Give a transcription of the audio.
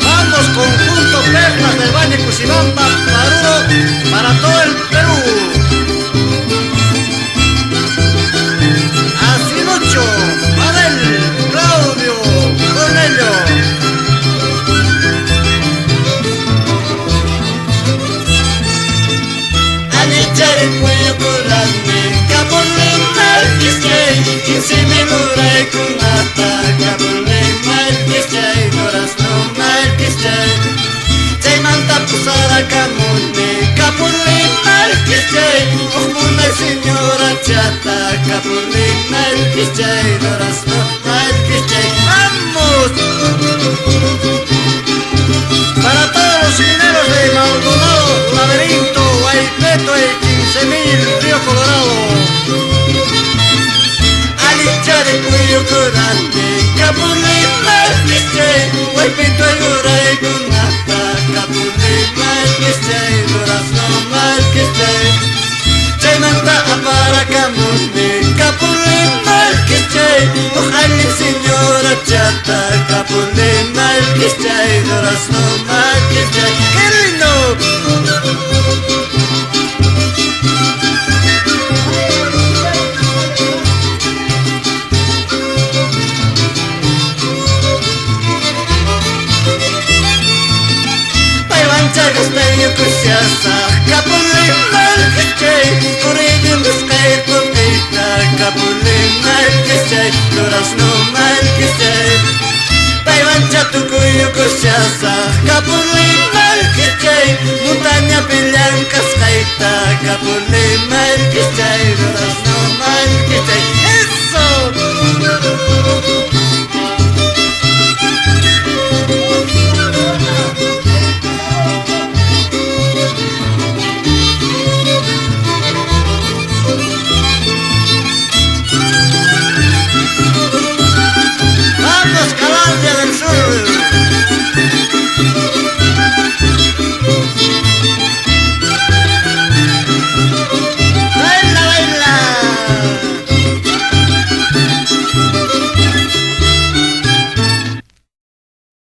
Vamos, conjunto Perlas del Valle Cuchibamba, Paruro, para todo el Perú. Asilucho, Abel, Claudio, Cornelio. Anichari cuello curarme, capurle mal kischay, 15,000 uray kunata, capurle mal kischay, durazno mal kischay. Chaymanta pusara kamulme, capurle mal kischay, ujmuna señora chata, capurle mal kischay, durazno mal kischay. ¡Vamos! Para todos los mineros de Maldonado, Laberinto, Guaypeto y 15,000, Río Colorado. Anichari cuello curarme, capurle mal kischay, Guaypeto y uray kunata, capurle mal kischay, durazno mal kischay. Chaymanta apara kamulme, capurle mal kischay, ujali señora chata, capurle mal kischay, durazno mal kischay. ¡Qué lindo! Gastaño kusyasa, capurle mal kischay, corriendo buscar copita, capurle mal kischay, durazno mal kischay. Paivancha tu cuyo kusyasa, capurle mal kischay, montaña pillanca skaita, capurle mal kischay, durazno mal kischay. ¡Eso! Vamos, Calandia del